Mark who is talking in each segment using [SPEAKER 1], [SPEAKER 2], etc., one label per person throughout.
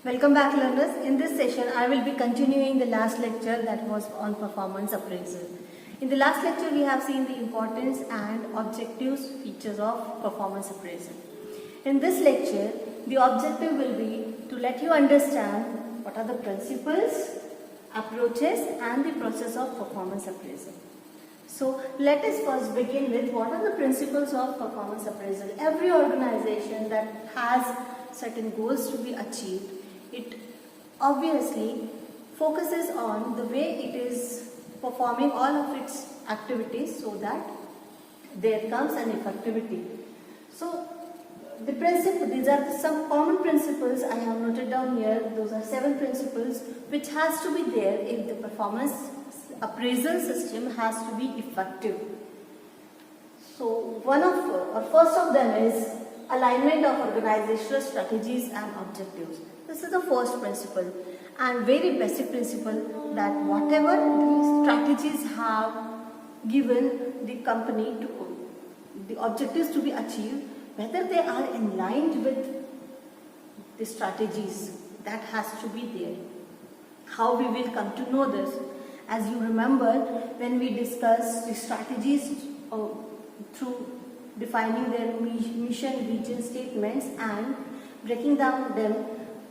[SPEAKER 1] Welcome back, learners. In this session, I will be continuing the last lecture that was on performance appraisal. In the last lecture, we have seen the importance and objectives features of performance appraisal. In this lecture, the objective will be to let you understand what are the principles, approaches and the process of performance appraisal. So, let us first begin with what are the principles of performance appraisal. Every organization that has certain goals to be achieved, it obviously focuses on the way it is performing all of its activities so that there comes an effectivity. So, these are some common principles I have noted down here. Those are 7 principles which has to be there if the performance appraisal system has to be effective. So, first of them is alignment of organizational strategies and objectives. This is the first principle and very basic principle that whatever the strategies have given the company to the objectives to be achieved, whether they are in line with the strategies, that has to be there. How we will come to know this? As you remember, when we discussed the strategies through defining their mission, vision statements and breaking down them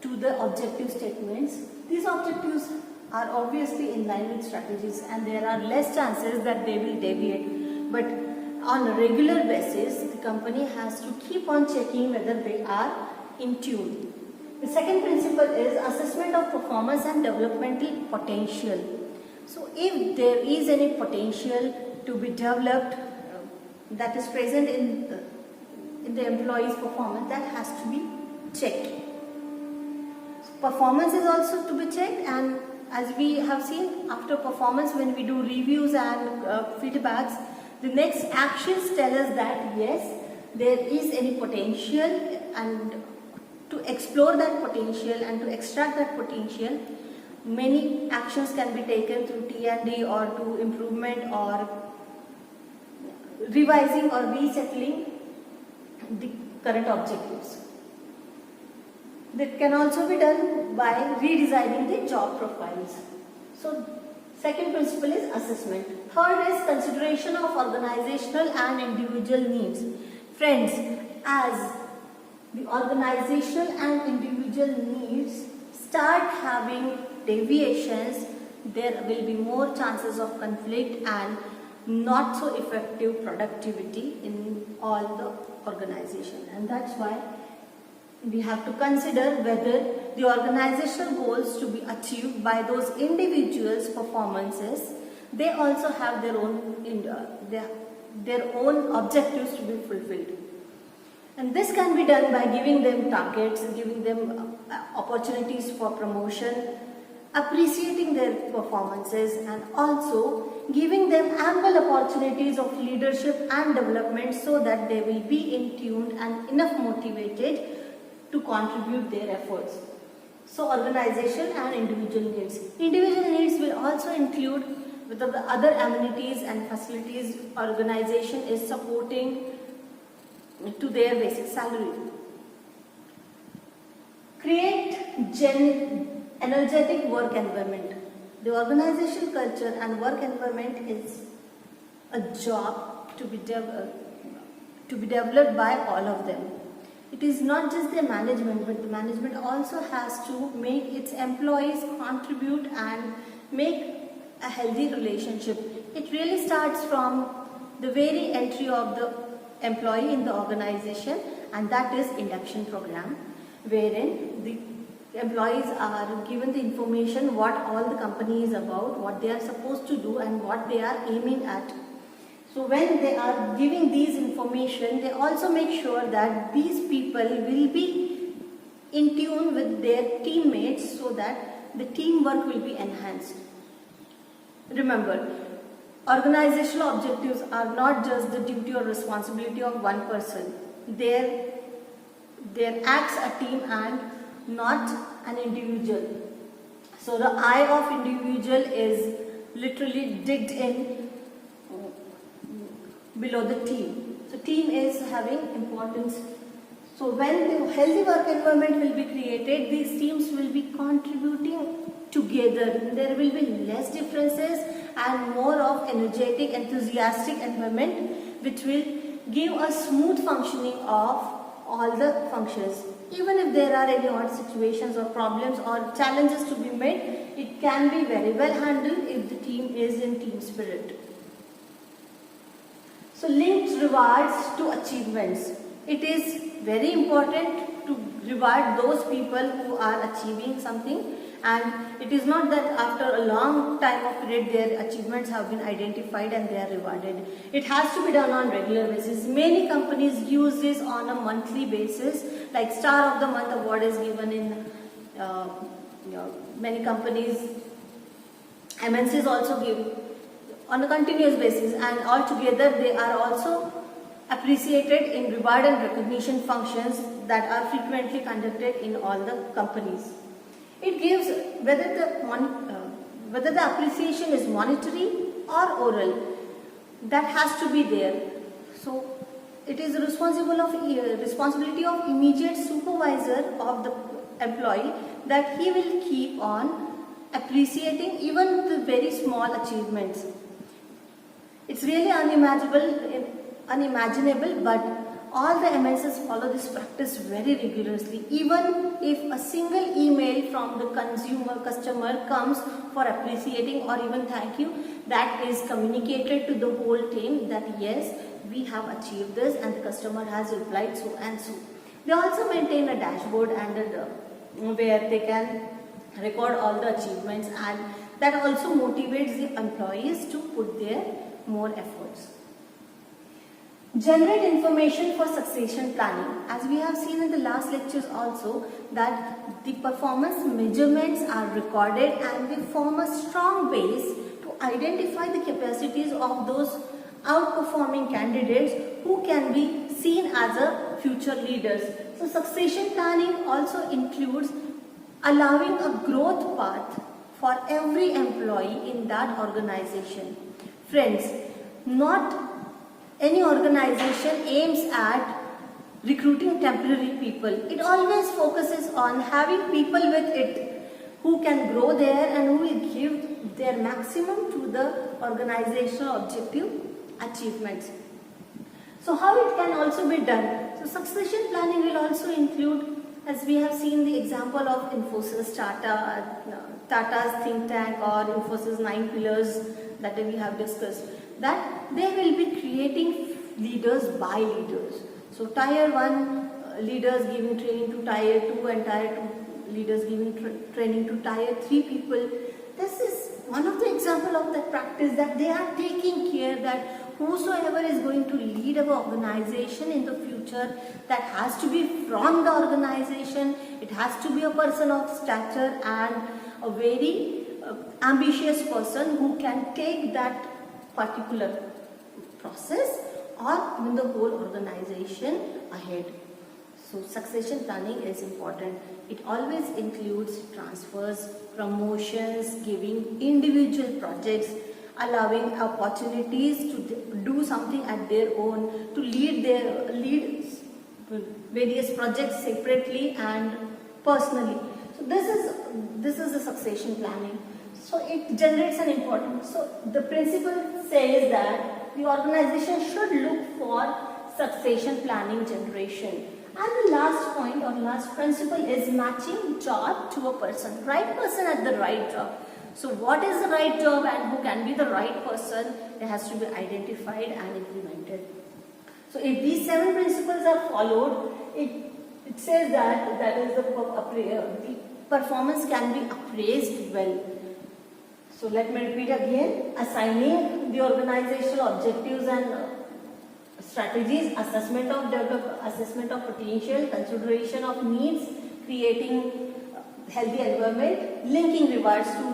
[SPEAKER 1] to the objective statements, these objectives are obviously in line with strategies and there are less chances that they will deviate. But on a regular basis, the company has to keep on checking whether they are in tune. The second principle is assessment of performance and developmental potential. So, if there is any potential to be developed that is present in the employee's performance, that has to be checked. So, performance is also to be checked, and as we have seen, after performance, when we do reviews and feedbacks, the next actions tell us that yes, there is any potential, and to explore that potential and to extract that potential, many actions can be taken through T&D or to improvement or revising or resettling the current objectives. That can also be done by redesigning the job profiles. So, second principle is assessment. Third is consideration of organizational and individual needs. Friends, as the organizational and individual needs start having deviations, there will be more chances of conflict and not so effective productivity in all the organization, and that's why we have to consider whether the organizational goals to be achieved by those individuals' performances, they also have their own objectives to be fulfilled. And this can be done by giving them targets, giving them opportunities for promotion, appreciating their performances and also giving them ample opportunities of leadership and development so that they will be in tune and enough motivated to contribute their efforts. So, organization and individual needs. Individual needs will also include whether the other amenities and facilities organization is supporting to their basic salary. Create energetic work environment. The organization culture and work environment is a job to be developed by all of them. It is not just the management, but the management also has to make its employees contribute and make a healthy relationship. It really starts from the very entry of the employee in the organization, and that is induction program, wherein the employees are given the information what all the company is about, what they are supposed to do and what they are aiming at. So when they are giving these information, they also make sure that these people will be in tune with their teammates so that the teamwork will be enhanced. Remember, organizational objectives are not just the duty or responsibility of one person. There acts a team and not an individual. So the I of individual is literally digged in below the team. So team is having importance So when the healthy work environment will be created, these teams will be contributing together. There will be less differences and more of energetic, enthusiastic environment, which will give a smooth functioning of all the functions. Even if there are any odd situations or problems or challenges to be met, it can be very well handled if the team is in team spirit. So linked rewards to achievements. It is very important to reward those people who are achieving something, and it is not that after a long time of period their achievements have been identified and they are rewarded. It has to be done on regular basis. Many companies use this on a monthly basis, like Star of the Month award is given in many companies. MNCs also give on a continuous basis, and altogether they are also appreciated in reward and recognition functions that are frequently conducted in all the companies. It gives whether the appreciation is monetary or oral, that has to be there. So it is the responsibility of immediate supervisor of the employee that he will keep on appreciating even the very small achievements. It's really unimaginable, but all the MNCs follow this practice very rigorously. Even if a single email from the customer comes for appreciating or even thank you, that is communicated to the whole team that yes, we have achieved this and the customer has replied so and so. They also maintain a dashboard and where they can record all the achievements, and that also motivates the employees to put their more efforts. Generate information for succession planning. As we have seen in the last lectures also, that the performance measurements are recorded and they form a strong base to identify the capacities of those outperforming candidates who can be seen as a future leaders. So succession planning also includes allowing a growth path for every employee in that organization. Friends, not any organization aims at recruiting temporary people. It always focuses on having people with it who can grow there and who will give their maximum to the organizational objective achievements. So how it can also be done? So succession planning will also include, as we have seen the example of Infosys, Tata's think tank, or Infosys 9 pillars that we have discussed, that they will be creating leaders by leaders. So tier 1 leaders giving training to tier 2 and tier 2 leaders giving training to tier 3 people. This is one of the example of that practice, that they are taking care that whosoever is going to lead our organization in the future, that has to be from the organization. It has to be a person of stature and a very ambitious person who can take that particular process or even the whole organization ahead. So succession planning is important. It always includes transfers, promotions, giving individual projects, allowing opportunities to do something at their own, to lead various projects separately and personally. So this is the succession planning. So it generates an importance. So the principle says that the organization should look for succession planning generation. And the last point or last principle is matching job to a person. Right person at the right job. So what is the right job and who can be the right person, it has to be identified and implemented. So if these 7 principles are followed, it says that is the performance can be appraised well. So let me repeat again: assigning the organizational objectives and strategies, assessment of potential, consideration of needs, creating healthy environment, linking rewards to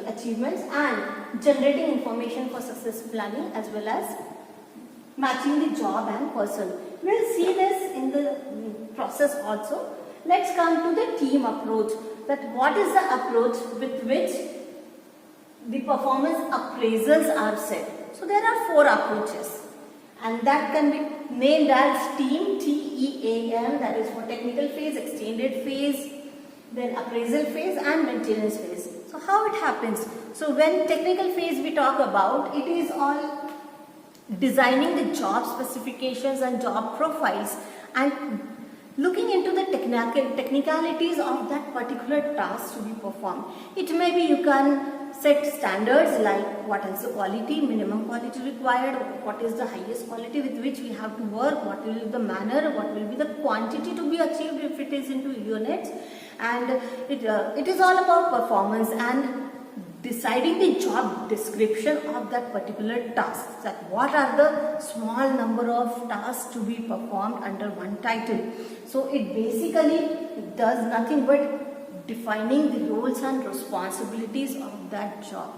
[SPEAKER 1] achievements, and generating information for success planning, as well as matching the job and person. We'll see this in the process also. Let's come to the team approach. That what is the approach with which the performance appraisals are set. So there are 4 approaches, and that can be named as TEAM, TEAM, that is for technical phase, extended phase, then appraisal phase and maintenance phase. So how it happens? So when technical phase we talk about, it is all designing the job specifications and job profiles and looking into the technicalities of that particular task to be performed. It may be you can set standards like what is the quality, minimum quality required, what is the highest quality with which we have to work, what will be the manner, what will be the quantity to be achieved if it is into units, and it is all about performance and deciding the job description of that particular task, that what are the small number of tasks to be performed under one title. So it basically does nothing but defining the roles and responsibilities of that job.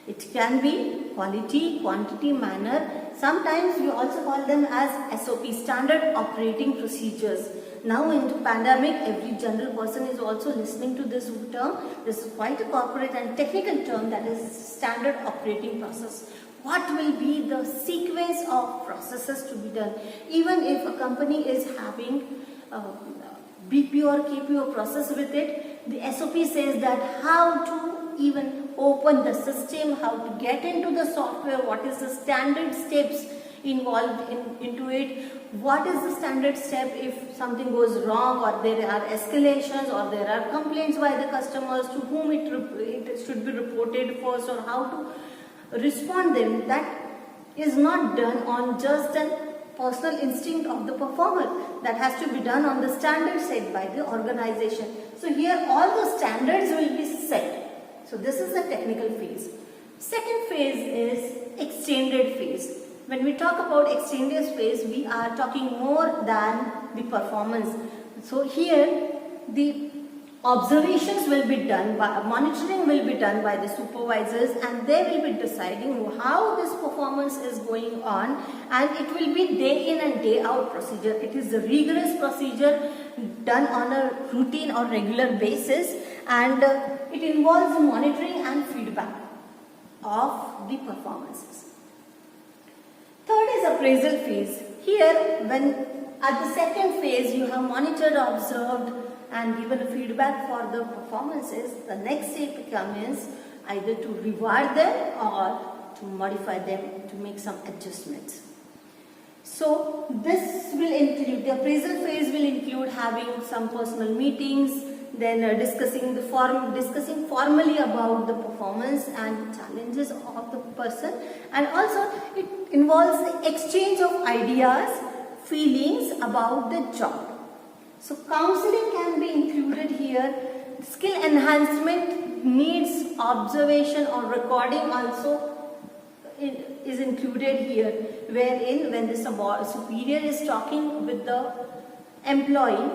[SPEAKER 1] It can be quality, quantity, manner. Sometimes we also call them as SOP, standard operating procedures. Now into pandemic, every general person is also listening to this term. This is quite a corporate and technical term, that is standard operating process. What will be the sequence of processes to be done? Even if a company is having BPO or KPO process with it, the SOP says that how to even open the system, how to get into the software, what is the standard steps involved into it, what is the standard step if something goes wrong or there are escalations or there are complaints by the customers, to whom it should be reported first or how to respond them. That is not done on just a personal instinct of the performer. That has to be done on the standard set by the organization. So here all the standards will be set. So this is the technical phase. Second phase is extended phase. When we talk about extended phase, we are talking more than the performance. So here the observations will be done, monitoring will be done by the supervisors, and they will be deciding how this performance is going on, and it will be day in and day out procedure. It is a rigorous procedure done on a routine or regular basis, and it involves monitoring and feedback of the performances. Third is appraisal phase. Here, when at the second phase you have monitored, observed and given feedback for the performances, the next step comes either to reward them or to modify them, to make some adjustments. So this will include, the appraisal phase will include having some personal meetings, then discussing formally about the performance and challenges of the person, and also it involves the exchange of ideas, feelings about the job. So counseling can be included here. Skill enhancement needs observation or recording also is included here, wherein when the superior is talking with the employee,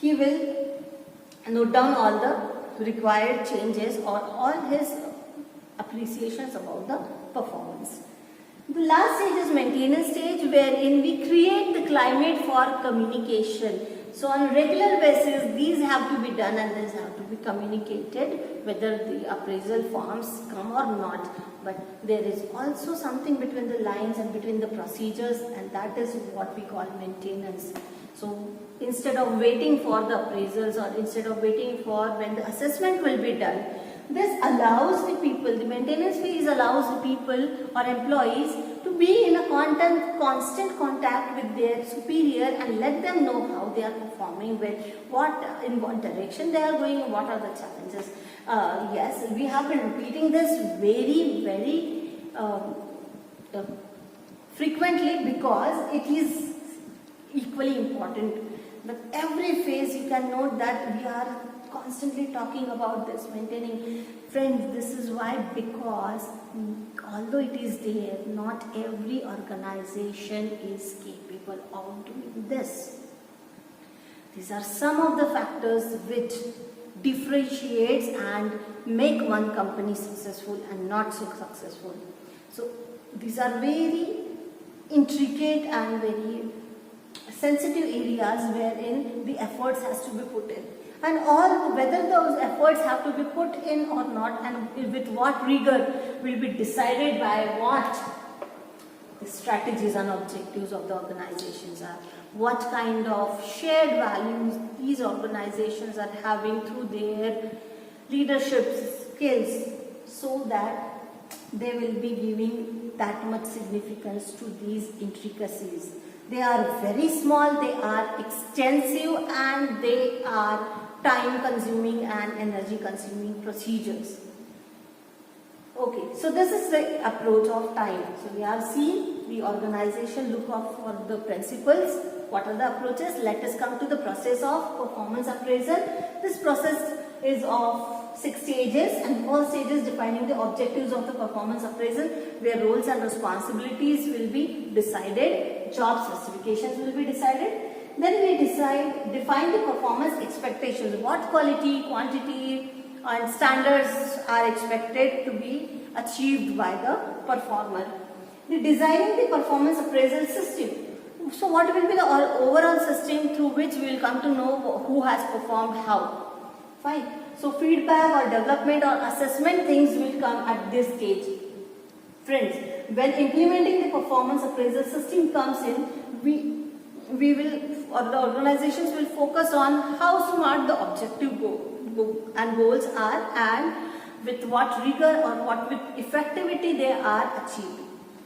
[SPEAKER 1] he will note down all the required changes or all his appreciations about the performance. The last stage is maintenance stage, wherein we create the climate for communication. So on a regular basis, these have to be done and these have to be communicated, whether the appraisal forms come or not. But there is also something between the lines and between the procedures, and that is what we call maintenance. So instead of waiting for the appraisals or instead of waiting for when the assessment will be done, this allows the people, the maintenance phase allows the people or employees to be in a constant contact with their superior and let them know how they are performing, in what direction they are going, and what are the challenges. Yes, we have been repeating this very frequently because it is equally important. But every phase you can note that we are constantly talking about this, maintaining. Friends, this is why, because although it is there, not every organization is capable of doing this. These are some of the factors which differentiates and make one company successful and not so successful. So these are very intricate and very sensitive areas wherein the efforts has to be put in, and whether those efforts have to be put in or not and with what rigor will be decided by what the strategies and objectives of the organizations are, what kind of shared values these organizations are having through their leadership skills, so that they will be giving that much significance to these intricacies. They are very small, they are extensive, and they are time consuming and energy consuming procedures. Okay, so this is the approach of time. So we have seen the organization look out for the principles. What are the approaches? Let us come to the process of performance appraisal. This process is of 6 stages, and first stage is defining the objectives of the performance appraisal, where roles and responsibilities will be decided, job specifications will be decided. Then we define the performance expectations, what quality, quantity and standards are expected to be achieved by the performer. The designing the performance appraisal system. So what will be the overall system through which we will come to know who has performed how? Fine. So feedback or development or assessment things will come at this stage. Friends, when implementing the performance appraisal system comes in, we will, or the organizations will focus on how smart the objective and goals are, and with what rigor or what with effectivity they are achieved.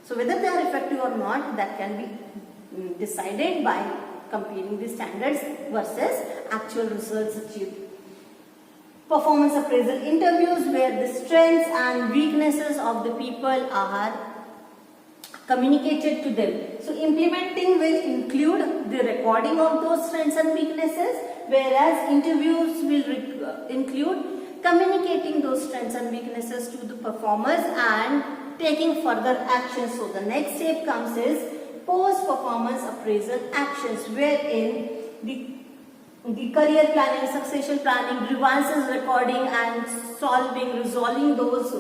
[SPEAKER 1] So whether they are effective or not, that can be decided by comparing the standards versus actual results achieved. Performance appraisal interviews, where the strengths and weaknesses of the people are communicated to them. So implementing will include the recording of those strengths and weaknesses, whereas interviews will include communicating those strengths and weaknesses to the performers and taking further actions. So the next step comes is post-performance appraisal actions, wherein the career planning, succession planning, grievances recording and resolving those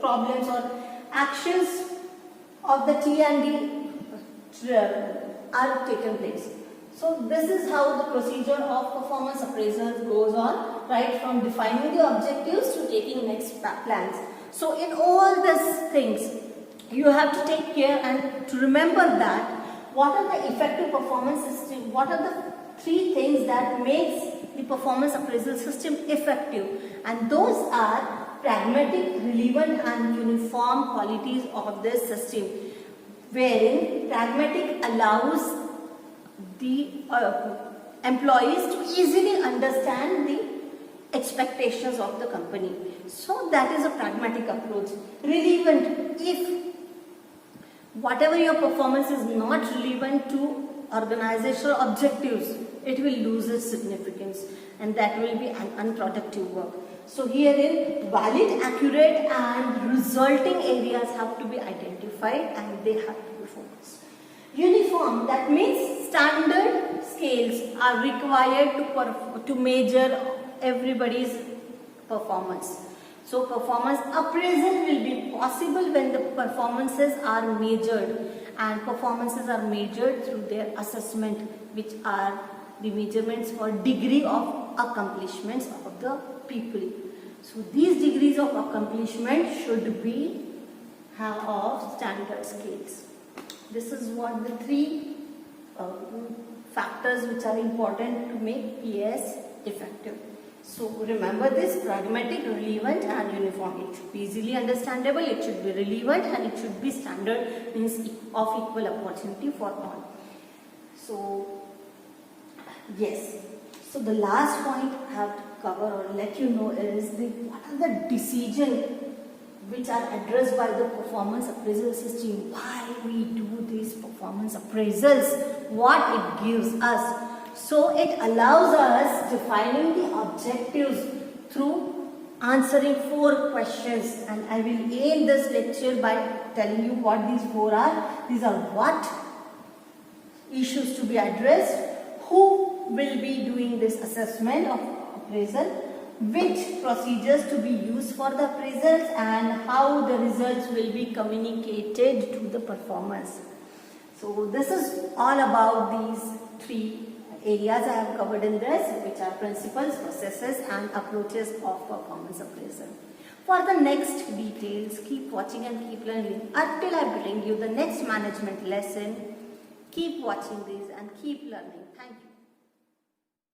[SPEAKER 1] problems or actions of the T&D are taken place. So this is how the procedure of performance appraisal goes on, right from defining the objectives to taking next plans. So in all these things, you have to take care and to remember that what are the effective performance system, what are the 3 things that makes the performance appraisal system effective, and those are pragmatic, relevant and uniform qualities of this system, wherein pragmatic allows the employees to easily understand the expectations of the company. So that is a pragmatic approach. Relevant, if whatever your performance is not relevant to organizational objectives, it will lose its significance, and that will be an unproductive work. So herein, valid, accurate and resulting areas have to be identified and they have to be focused. Uniform, that means standard scales are required to measure everybody's performance. So performance appraisal will be possible when the performances are measured, and performances are measured through their assessment, which are the measurements for degree of accomplishments of the people. So these degrees of accomplishment should be of standard scales. This is what the 3 factors which are important to make PS effective. So remember this: pragmatic, relevant and uniform. It should be easily understandable, it should be relevant and it should be standard, means of equal opportunity for all. So yes, so the last point I have to cover or let you know is what are the decisions which are addressed by the performance appraisal system. Why we do these performance appraisals, what it gives us. So it allows us defining the objectives through answering 4 questions, and I will end this lecture by telling you what these 4 are. These are what issues to be addressed, who will be doing this assessment of appraisal, which procedures to be used for the appraisals, and how the results will be communicated to the performers. So this is all about these 3 areas I have covered in this, which are principles, processes and approaches of performance appraisal. For the next details, keep watching and keep learning. Until I bring you the next management lesson, keep watching these and keep learning. Thank you.